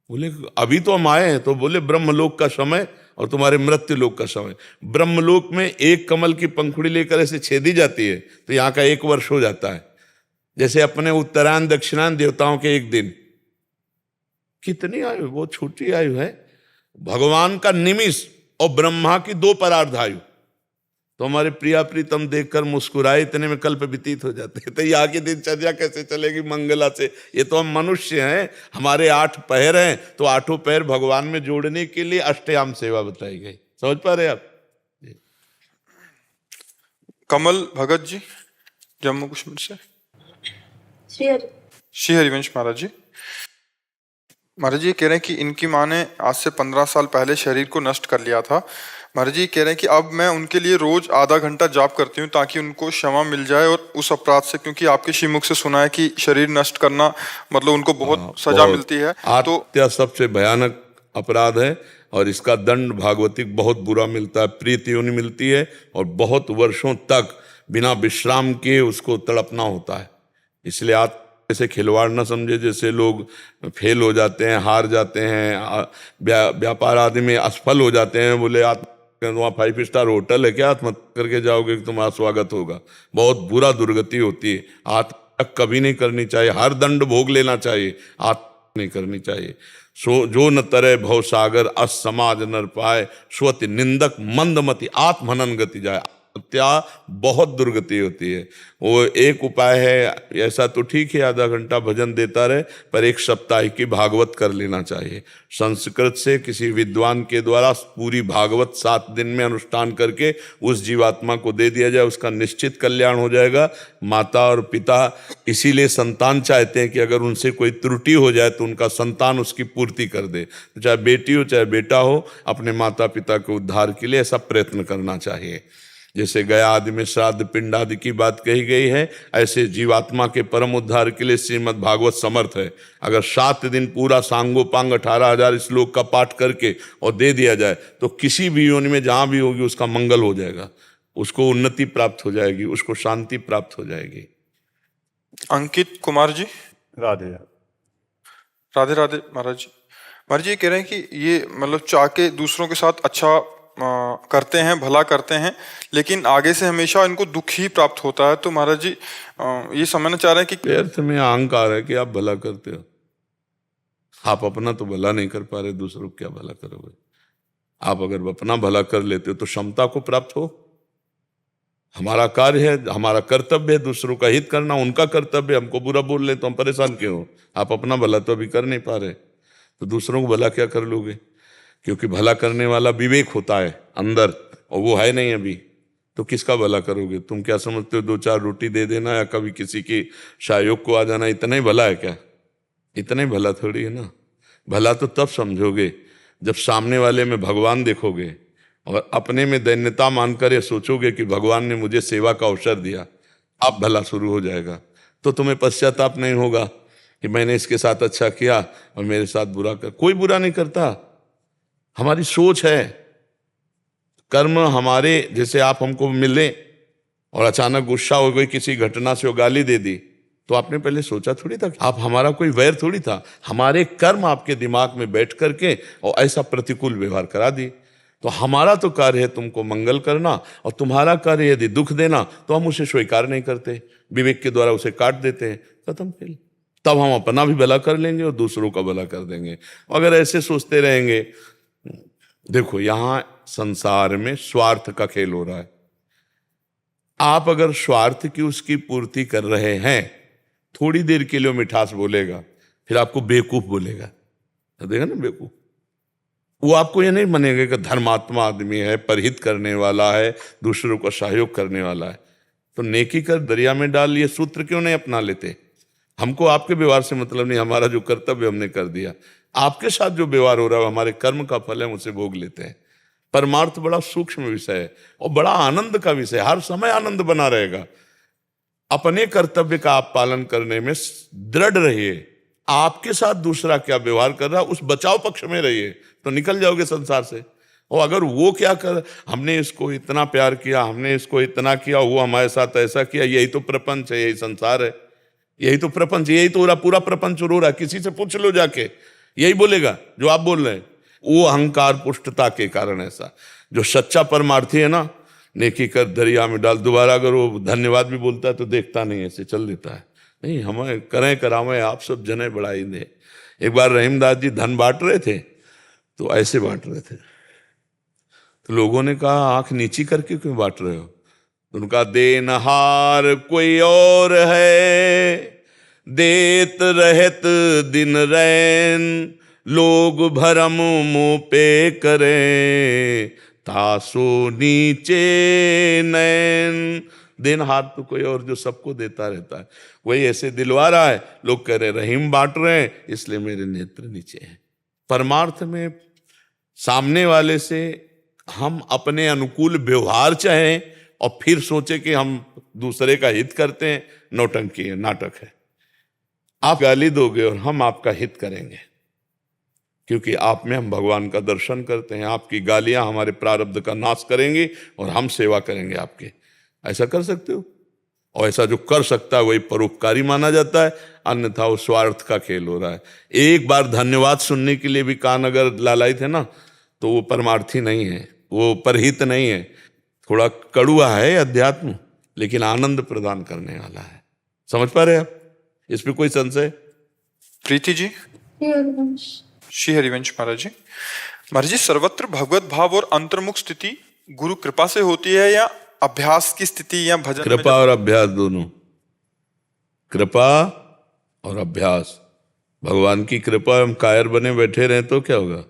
बोले अभी तो हम आए हैं। तो बोले ब्रह्मलोक का समय और तुम्हारे मृत्यु लोक का समय। ब्रह्मलोक में एक कमल की पंखुड़ी लेकर ऐसे छेदी जाती है तो यहाँ का 1 वर्ष हो जाता है। जैसे अपने उत्तरायण दक्षिणायन देवताओं के 1 दिन। कितनी आयु, बहुत छोटी आयु है। भगवान का निमिष और ब्रह्मा की 2 परार्ध आयु। तो हमारे प्रिया प्रीतम देखकर मुस्कुराए, इतने में कल्प व्यतीत हो जाते हैं। तो यहाँ की दिनचर्या कैसे चलेगी मंगला से? ये तो हम मनुष्य हैं, हमारे 8 पैर हैं, तो 8 पैर भगवान में जोड़ने के लिए अष्टयाम सेवा बताई गई। समझ पा रहे आप? कमल भगत जी, जम्मू कश्मीर से। श्री हरिवंश महाराज जी। महाराज जी कह रहे हैं कि इनकी माँ ने आज से 15 साल पहले शरीर को नष्ट कर लिया था। महाराज जी कह रहे हैं कि अब मैं उनके लिए रोज आधा घंटा जाप करती हूँ ताकि उनको क्षमा मिल जाए और उस अपराध से, क्योंकि आपके श्रीमुख से सुना है कि शरीर नष्ट करना मतलब उनको बहुत सजा मिलती है। तो हत्या सबसे भयानक अपराध है और इसका दंड भागवतिक बहुत बुरा मिलता है, प्रीत योनि मिलती है और बहुत वर्षों तक बिना विश्राम के उसको तड़पना होता है। इसलिए आप ऐसे खिलवाड़ न समझे, जैसे लोग फेल हो जाते हैं, हार जाते हैं, व्यापार आदि में असफल हो जाते हैं, बोले वहाँ 5 स्टार होटल है क्या, आत्महत्या करके जाओगे कि तुम्हारा स्वागत होगा। बहुत बुरा दुर्गति होती है। आत्महत्या कभी नहीं करनी चाहिए, हर दंड भोग लेना चाहिए, आत्महत्या नहीं करनी चाहिए। सो जो न तरे भव सागर अस समाज नर पाए, स्वति निंदक मंदमति आत्महनन गति जाए। हत्या बहुत दुर्गति होती है। वो एक उपाय है, ऐसा तो ठीक है आधा घंटा भजन देता रहे, पर 1 सप्ताह की भागवत कर लेना चाहिए। संस्कृत से किसी विद्वान के द्वारा पूरी भागवत 7 दिन में अनुष्ठान करके उस जीवात्मा को दे दिया जाए, उसका निश्चित कल्याण हो जाएगा। माता और पिता इसीलिए संतान चाहते हैं कि अगर उनसे कोई त्रुटि हो जाए तो उनका संतान उसकी पूर्ति कर दे। तो चाहे बेटी हो चाहे बेटा हो, अपने माता पिता के उद्धार के लिए ऐसा प्रयत्न करना चाहिए। जैसे गया आदि में श्राद्ध पिंड आदि की बात कही गई है, ऐसे जीवात्मा के परम उद्धार के लिए श्रीमद् भागवत समर्थ है। अगर 7 दिन पूरा सांगोपांग 18,000 श्लोक का पाठ करके और दे दिया जाए तो किसी भी योनि में जहां भी होगी उसका मंगल हो जाएगा, उसको उन्नति प्राप्त हो जाएगी, उसको शांति प्राप्त हो जाएगी। अंकित कुमार जी। राधे राधे राधे महाराज जी। महाराज जी कह रहे हैं कि ये मतलब चाह के दूसरों के साथ अच्छा करते हैं, भला करते हैं, लेकिन आगे से हमेशा इनको दुख ही प्राप्त होता है। तो महाराज जी ये समझना चाह रहे हैं कि व्यर्थ में अहंकार है कि आप भला करते हो। आप अपना तो भला नहीं कर पा रहे, दूसरों को क्या भला करोगे? आप अगर अपना भला कर लेते हो तो क्षमता को प्राप्त हो। हमारा कार्य है, हमारा कर्तव्य है दूसरों का हित करना, उनका कर्तव्य। हमको बुरा बोल ले तो हम परेशान क्यों हो? आप अपना भला तो अभी कर नहीं पा रहे, तो दूसरों को भला क्या कर लोगे? क्योंकि भला करने वाला विवेक होता है अंदर, और वो है नहीं अभी, तो किसका भला करोगे? तुम क्या समझते हो 2-4 रोटी दे देना या कभी किसी की सहयोग को आ जाना इतना ही भला है क्या? इतना ही भला थोड़ी है ना। भला तो तब समझोगे जब सामने वाले में भगवान देखोगे और अपने में दैन्यता मानकर ये सोचोगे कि भगवान ने मुझे सेवा का अवसर दिया, अब भला शुरू हो जाएगा। तो तुम्हें पश्चाताप नहीं होगा कि मैंने इसके साथ अच्छा किया और मेरे साथ बुरा कर। कोई बुरा नहीं करता, हमारी सोच है। कर्म हमारे, जैसे आप हमको मिले और अचानक गुस्सा हो गई किसी घटना से, वो गाली दे दी, तो आपने पहले सोचा थोड़ी था? आप हमारा कोई वैर थोड़ी था। हमारे कर्म आपके दिमाग में बैठ करके और ऐसा प्रतिकूल व्यवहार करा दी। तो हमारा तो कार्य है तुमको मंगल करना, और तुम्हारा कार्य यदि दुख देना तो हम उसे स्वीकार नहीं करते, विवेक के द्वारा उसे काट देते हैं, खत्म खेल। तब हम अपना भी भला कर लेंगे और दूसरों का भला कर देंगे। अगर ऐसे सोचते रहेंगे, देखो यहां संसार में स्वार्थ का खेल हो रहा है। आप अगर स्वार्थ की उसकी पूर्ति कर रहे हैं, थोड़ी देर के लिए मिठास बोलेगा, फिर आपको बेवकूफ बोलेगा, देखा ना बेवकूफ। वो आपको ये नहीं मानेगा कि धर्मात्मा आदमी है, परहित करने वाला है, दूसरों का सहयोग करने वाला है। तो नेकी कर दरिया में डाल, ये सूत्र क्यों नहीं अपना लेते? हमको आपके व्यवहार से मतलब नहीं, हमारा जो कर्तव्य हमने कर दिया। आपके साथ जो व्यवहार हो रहा है हमारे कर्म का फल है, उसे भोग लेते हैं। परमार्थ बड़ा सूक्ष्म विषय है और बड़ा आनंद का विषय, हर समय आनंद बना रहेगा। अपने कर्तव्य का आप पालन करने में दृढ़ रहिए। आपके साथ दूसरा क्या व्यवहार कर रहा है उस बचाव पक्ष में रहिए, तो निकल जाओगे संसार से। और अगर वो क्या कर, हमने इसको इतना प्यार किया, हमने इसको इतना किया, वो हमारे साथ ऐसा किया, यही तो प्रपंच है, यही संसार है, यही तो प्रपंच, यही तो पूरा प्रपंच रो रहा है। किसी से पूछ लो जाके, यही बोलेगा जो आप बोल रहे हैं। वो अहंकार पुष्टता के कारण ऐसा। जो सच्चा परमार्थी है ना, नेकी कर दरिया में डाल, दोबारा अगर वो धन्यवाद भी बोलता है तो देखता नहीं, ऐसे चल देता है। नहीं, हमें करें करावें आप सब जने बढ़ाई दे। एक बार रहीमदास जी धन बांट रहे थे तो ऐसे बांट रहे थे, तो लोगों ने कहा आंख नीची करके क्यों बांट रहे हो? तो उनका देनहार कोई और है, देत रहत दिन रैन, लोग भरम मुंह पे करें, तासो नीचे नैन। देनहार तो कोई और जो सबको देता रहता है, वही ऐसे दिलवा रहा है। लोग कह रहे रहीम बांट रहे हैं इसलिए मेरे नेत्र नीचे हैं। परमार्थ में सामने वाले से हम अपने अनुकूल व्यवहार चाहें और फिर सोचे कि हम दूसरे का हित करते हैं, नौटंकी है, नाटक है। आप गाली दोगे और हम आपका हित करेंगे, क्योंकि आप में हम भगवान का दर्शन करते हैं। आपकी गालियां हमारे प्रारब्ध का नाश करेंगी और हम सेवा करेंगे आपके। ऐसा कर सकते हो? और ऐसा जो कर सकता है वही परोपकारी माना जाता है, अन्यथा वो स्वार्थ का खेल हो रहा है। एक बार धन्यवाद सुनने के लिए भी कान अगर लालाई थे ना, तो वो परमार्थी नहीं है, वो परहित नहीं है। थोड़ा कड़ुआ है अध्यात्म, लेकिन आनंद प्रदान करने वाला है। समझ पा रहे आप? इस पे कोई संशय? प्रीति जी। श्री हरिवंश महाराज जी। महाराज जी, सर्वत्र भगवत भाव और अंतर्मुख स्थिति गुरु कृपा से होती है या अभ्यास की स्थिति या भजन? कृपा और अभ्यास दोनों। कृपा और अभ्यास। भगवान की कृपा हम कायर बने बैठे रहे तो क्या होगा?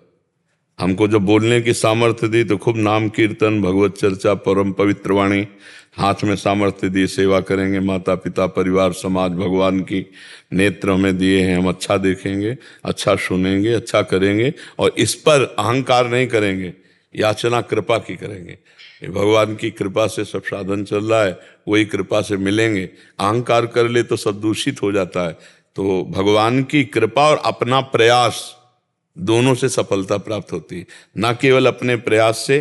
हमको जब बोलने की सामर्थ्य दी तो खूब नाम कीर्तन, भगवत चर्चा, परम पवित्र वाणी, हाथ में सामर्थ्य दी, सेवा करेंगे, माता पिता परिवार समाज भगवान की नेत्र हमें दिए हैं, हम अच्छा देखेंगे, अच्छा सुनेंगे, अच्छा करेंगे और इस पर अहंकार नहीं करेंगे, याचना कृपा की करेंगे। ये भगवान की कृपा से सब साधन चल रहा है, वही कृपा से मिलेंगे। अहंकार कर ले तो सब दूषित हो जाता है। तो भगवान की कृपा और अपना प्रयास दोनों से सफलता प्राप्त होती है। न केवल अपने प्रयास से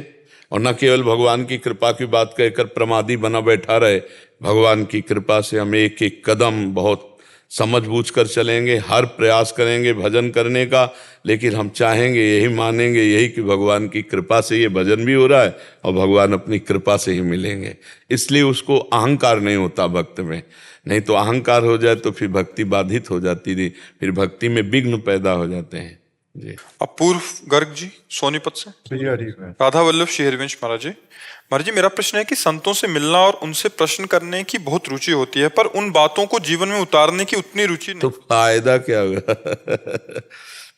और न केवल भगवान की कृपा की बात कहकर प्रमादी बना बैठा रहे। भगवान की कृपा से हम एक एक कदम बहुत समझ बूझ कर चलेंगे, हर प्रयास करेंगे भजन करने का, लेकिन हम चाहेंगे, यही मानेंगे यही कि भगवान की कृपा से ये भजन भी हो रहा है और भगवान अपनी कृपा से ही मिलेंगे। इसलिए उसको अहंकार नहीं होता भक्त में। नहीं तो अहंकार हो जाए तो फिर भक्ति बाधित हो जाती थी, फिर भक्ति में विघ्न पैदा हो जाते हैं। जी। अपूर्व गर्ग जी सोनीपत से। राधा वल्लभ श्री हरिवंश महाराज जी। महाराज जी, मेरा प्रश्न है कि संतों से मिलना और उनसे प्रश्न करने की बहुत रुचि होती है, पर उन बातों को जीवन में उतारने की उतनी रुचि नहीं। तो फायदा क्या हुआ?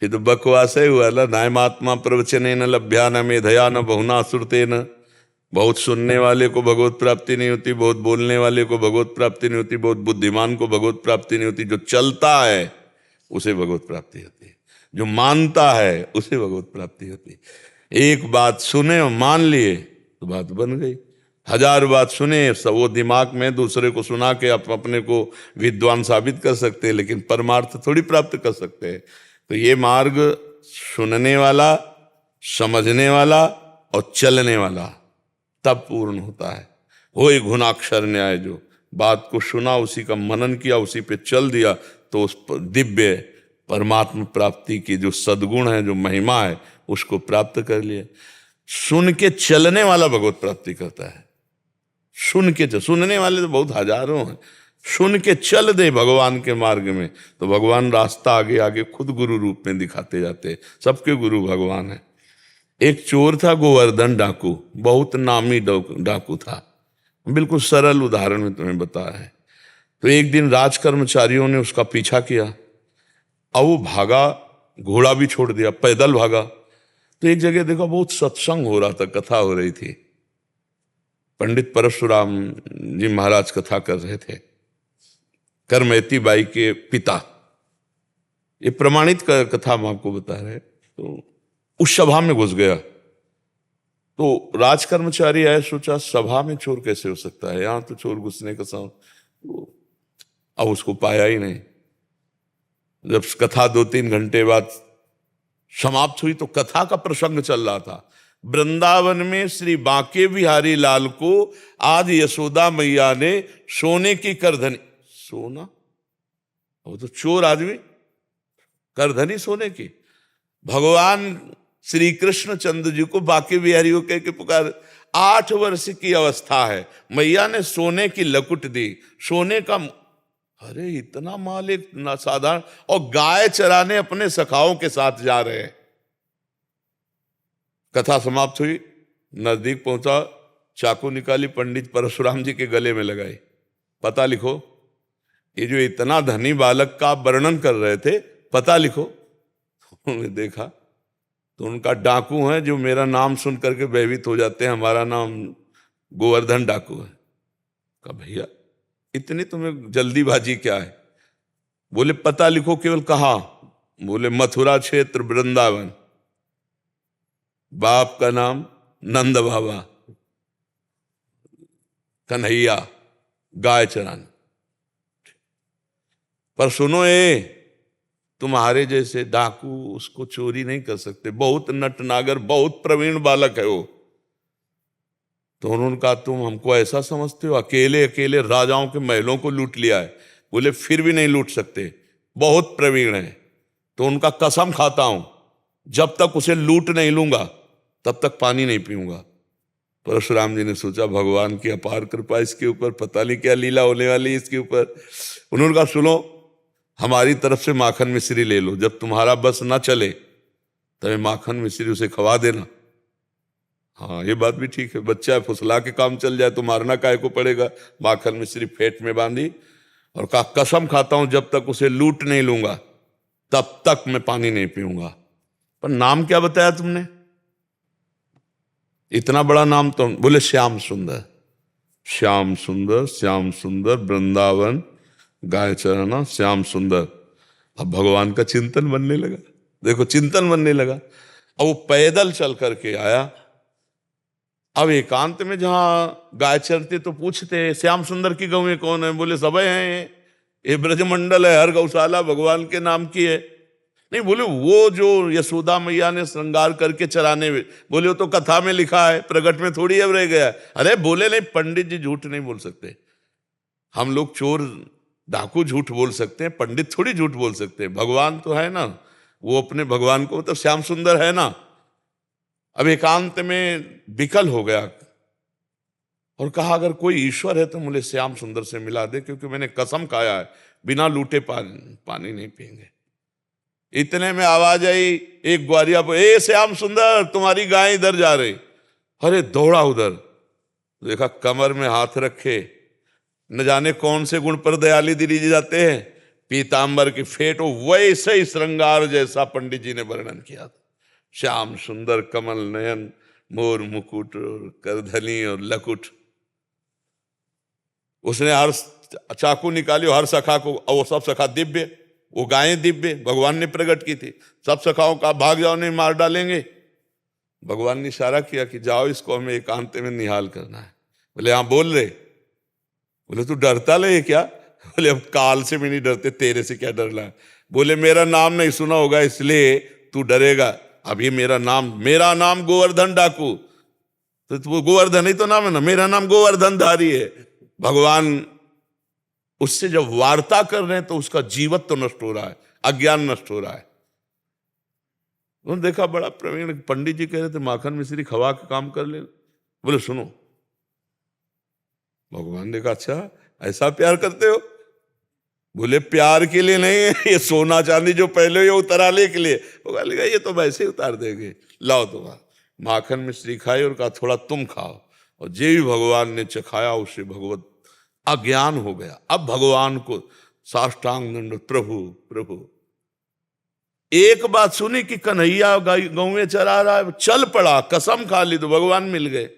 ये तो बकवास ही हुआ ना। नायमात्मा प्रवचने न लभ्या न मेधया न बहुना सुरते न। बहुत सुनने वाले को भगवत प्राप्ति नहीं होती, बहुत बोलने वाले को भगवत प्राप्ति नहीं होती, बहुत बुद्धिमान को भगवत प्राप्ति नहीं होती। जो चलता है उसे भगवत प्राप्ति होती है, जो मानता है उसे भगवत प्राप्ति होती है। एक बात सुने और मान लिए तो बात बन गई। 1000 बात सुने सब वो दिमाग में दूसरे को सुना के आप अपने को विद्वान साबित कर सकते हैं, लेकिन परमार्थ थोड़ी प्राप्त कर सकते हैं। तो ये मार्ग सुनने वाला, समझने वाला और चलने वाला तब पूर्ण होता है। वही गुणाक्षर न्याय, जो बात को सुना, उसी का मनन किया, उसी पे चल दिया, तो उस दिव्य परमात्मा प्राप्ति की जो सद्गुण है, जो महिमा है, उसको प्राप्त कर लिया। सुन के चलने वाला भगवत प्राप्ति करता है। सुनने वाले तो बहुत हजारों हैं। सुन के चल दे भगवान के मार्ग में तो भगवान रास्ता आगे आगे खुद गुरु रूप में दिखाते जाते हैं। सबके गुरु भगवान है। एक चोर था गोवर्धन डाकू, बहुत नामी डाकू था। बिल्कुल सरल उदाहरण में तुम्हें बताया है। तो एक दिन राज कर्मचारियों ने उसका पीछा किया और वो भागा, घोड़ा भी छोड़ दिया, पैदल भागा। तो एक जगह देखा बहुत सत्संग हो रहा था, कथा हो रही थी। पंडित परशुराम जी महाराज कथा कर रहे थे, करमैती बाई के पिता। ये प्रमाणित कथा हम आपको बता रहे। तो उस सभा में घुस गया तो राज कर्मचारी आए, सोचा सभा में चोर कैसे हो सकता है, यहां तो चोर घुसने का अब उसको पाया ही नहीं। जब कथा 2-3 घंटे बाद समाप्त हुई तो कथा का प्रसंग चल रहा था। वृंदावन में श्री बांके बिहारी लाल को आज यशोदा मैया ने सोने की करधनी, सोना, वो तो चोर आदमी, करधनी सोने की। भगवान श्री कृष्ण चंद्र जी को बाके बिहारी को कह के पुकार। 8 वर्ष की अवस्था है, मैया ने सोने की लकुट दी, सोने का, अरे इतना माल एक साधारण, और गाय चराने अपने सखाओं के साथ जा रहे हैं। कथा समाप्त हुई, नजदीक पहुंचा, चाकू निकाली, पंडित परशुराम जी के गले में लगाई, पता लिखो। ये जो इतना धनी बालक का वर्णन कर रहे थे, पता लिखो। उन्होंने देखा तो उनका डाकू है जो मेरा नाम सुन करके भयभीत हो जाते हैं, हमारा नाम गोवर्धन डाकू है। कहा भैया इतनी तुम्हें जल्दीबाजी क्या है? बोले पता लिखो। केवल कहा? बोले मथुरा क्षेत्र वृंदावन, बाप का नाम नंद बाबा, कन्हैया, गाय चराना। पर सुनो, तुम्हारे जैसे डाकू उसको चोरी नहीं कर सकते, बहुत नटनागर, बहुत प्रवीण बालक है वो। तो उन्होंने कहा तुम हमको ऐसा समझते हो, अकेले अकेले राजाओं के महलों को लूट लिया है। बोले फिर भी नहीं लूट सकते, बहुत प्रवीण है। तो उनका कसम खाता हूं, जब तक उसे लूट नहीं लूंगा तब तक पानी नहीं पीऊंगा। परशुराम जी ने सोचा भगवान की अपार कृपा इसके ऊपर, पता नहीं क्या लीला होने वाली इसके ऊपर। उन्होंने कहा सुनो, हमारी तरफ से माखन मिश्री ले लो, जब तुम्हारा बस ना चले तब माखन मिश्री उसे खवा देना। हाँ ये बात भी ठीक है, बच्चा है, फुसला के काम चल जाए तो मारना काहे को पड़ेगा। माखन मिश्री फेंट में बांधी और कहा कसम खाता हूं जब तक उसे लूट नहीं लूंगा तब तक मैं पानी नहीं पीऊंगा। पर नाम क्या बताया तुमने? इतना बड़ा नाम तो? बोले श्याम सुंदर। श्याम सुंदर, श्याम सुंदर, वृंदावन, गाय चराना, श्याम सुंदर। अब भगवान का चिंतन बनने लगा, देखो चिंतन बनने लगा। अब वो पैदल चल करके आया। अब एकांत में जहां गाय चरते तो पूछते श्याम सुंदर की गौएं कौन है? बोले सबे हैं, ये ब्रजमंडल है, हर गौशाला भगवान के नाम की है। नहीं, बोले वो जो यशोदा मैया ने श्रृंगार करके चराने में, बोले वो तो कथा में लिखा है, प्रकट में थोड़ी अब रह गया। अरे बोले नहीं, पंडित जी झूठ नहीं बोल सकते। हम लोग चोर डाकू झूठ बोल सकते हैं, पंडित थोड़ी झूठ बोल सकते हैं। भगवान तो है ना, वो अपने भगवान को मतलब श्याम सुंदर है ना। अब एकांत में विकल हो गया और कहा अगर कोई ईश्वर है तो मुझे श्याम सुंदर से मिला दे, क्योंकि मैंने कसम खाया है बिना लूटे पानी नहीं पिएंगे। इतने में आवाज आई एक ग्वारिया पर, ए श्याम सुंदर तुम्हारी गाय इधर जा रही। अरे दौड़ा उधर, देखा कमर में हाथ रखे, न जाने कौन से गुण पर दयाली दिए जाते हैं, पीतांबर की फेट, वैसे ही श्रृंगार जैसा पंडित जी ने वर्णन किया था। श्याम सुंदर, कमल नयन, मोर मुकुट और करधनी और लकुट। उसने हर चाकू निकाली, हर सखा को, वो सब सखा दिव्य, वो गायें दिव्य भगवान ने प्रकट की थी। सब सखाओं का भाग जाओ नहीं मार डालेंगे। भगवान ने इशारा किया कि जाओ इसको हमें एकांत में निहाल करना है। बोले हाँ बोल रहे। बोले तू डरता ले क्या? बोले अब काल से भी नहीं डरते, तेरे से क्या डरना है। बोले मेरा नाम नहीं सुना होगा इसलिए तू डरेगा। अभी मेरा नाम गोवर्धन डाकू, तो वो गोवर्धन ही तो नाम है ना, मेरा नाम गोवर्धन धारी है। भगवान उससे जब वार्ता कर रहे हैं तो उसका जीवत्व तो नष्ट हो रहा है, अज्ञान नष्ट हो रहा है। उन्होंने देखा बड़ा प्रवीण पंडित जी कह रहे थे माखन मिश्री खवा के काम कर ले। बोले सुनो, भगवान ने कहा अच्छा ऐसा प्यार करते हो? बोले प्यार के लिए नहीं, ये सोना चांदी जो पहले ये उतराले के लिए। भगवान ने कहा ये तो वैसे ही उतार देंगे, लाओ तुम्हारा। माखन मिश्री खाई और कहा थोड़ा तुम खाओ। और जे भी भगवान ने चखाया उससे भगवत अज्ञान हो गया। अब भगवान को साष्टांग दंड, प्रभु प्रभु। एक बात सुनी कि कन्हैया गौएं चरा रहा है, चल पड़ा, कसम खा ली तो भगवान मिल गए।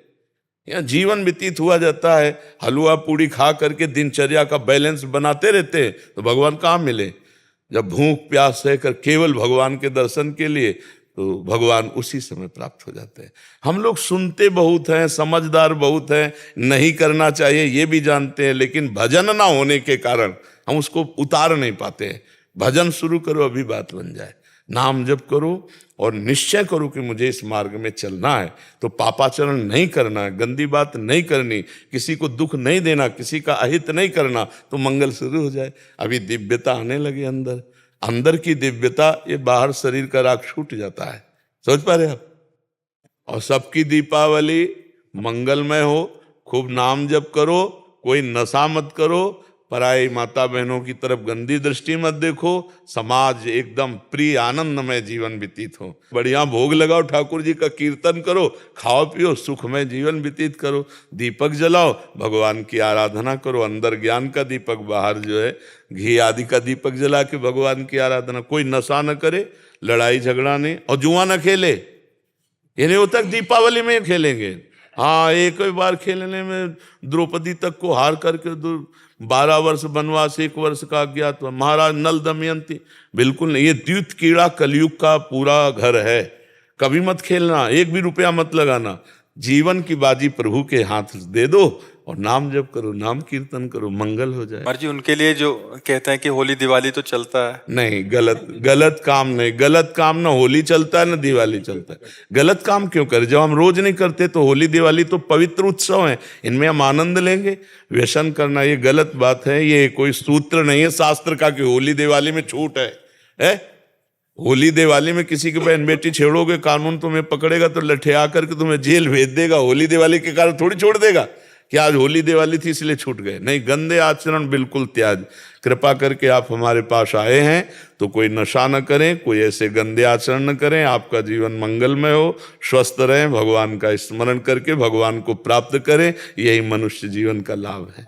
यहाँ जीवन व्यतीत हुआ जाता है, हलवा पूड़ी खा करके दिनचर्या का बैलेंस बनाते रहते हैं तो भगवान कहाँ मिले। जब भूख प्यास सहकर केवल भगवान के दर्शन के लिए, तो भगवान उसी समय प्राप्त हो जाते हैं। हम लोग सुनते बहुत हैं, समझदार बहुत हैं, नहीं करना चाहिए ये भी जानते हैं, लेकिन भजन ना होने के कारण हम उसको उतार नहीं पाते हैं। भजन शुरू करो अभी बात बन जाए, नाम जप करो और निश्चय करो कि मुझे इस मार्ग में चलना है। तो पापाचरण नहीं करना है, गंदी बात नहीं करनी, किसी को दुख नहीं देना, किसी का अहित नहीं करना, तो मंगल शुरू हो जाए। अभी दिव्यता आने लगी अंदर, अंदर की दिव्यता, ये बाहर शरीर का राग छूट जाता है, सोच पा रहे आप? और सबकी दीपावली मंगलमय हो, खूब नाम जप करो, कोई नशा मत करो, पराई माता बहनों की तरफ गंदी दृष्टि मत देखो, समाज एकदम प्रिय आनंदमय जीवन व्यतीत हो। बढ़िया भोग लगाओ, ठाकुर जी का कीर्तन करो, खाओ पियो, सुखमय जीवन व्यतीत करो, दीपक जलाओ, भगवान की आराधना करो, अंदर ज्ञान का दीपक, बाहर जो है घी आदि का दीपक जला के भगवान की आराधना। कोई नशा न करे, लड़ाई झगड़ा नहीं, और जुआ न खेले। ये नहीं होता दीपावली में खेलेंगे। हाँ, एक ही बार खेलने में द्रौपदी तक को हार करके 12 वर्ष वनवास, 1 वर्ष का अज्ञात, महाराज नल दमयंती, बिल्कुल नहीं। ये द्यूत कीड़ा कलयुग का पूरा घर है, कभी मत खेलना, 1 भी रुपया मत लगाना। जीवन की बाजी प्रभु के हाथ दे दो और नाम जप करो, नाम कीर्तन करो, मंगल हो जाए। महाराज जी उनके लिए जो कहते हैं कि होली दिवाली तो चलता है, नहीं, गलत काम नहीं, गलत काम ना होली चलता है ना दिवाली चलता है। गलत काम क्यों करे? जब हम रोज नहीं करते तो होली दिवाली तो पवित्र उत्सव है, इनमें हम आनंद लेंगे। व्यसन करना ये गलत बात है, ये कोई सूत्र नहीं है शास्त्र का कि होली दिवाली में छूट है? होली दिवाली में किसी की बहन बेटी छेड़ोगे, कानून तुम्हें पकड़ेगा तो लठिया करके तुम्हें जेल भेज देगा। होली दिवाली के कारण थोड़ी छोड़ देगा कि आज होली दिवाली थी इसलिए छूट गए। नहीं, गंदे आचरण बिल्कुल त्याग। कृपा करके आप हमारे पास आए हैं तो कोई नशा न करें, कोई ऐसे गंदे आचरण न करें, आपका जीवन मंगलमय हो, स्वस्थ रहें, भगवान का स्मरण करके भगवान को प्राप्त करें, यही मनुष्य जीवन का लाभ है।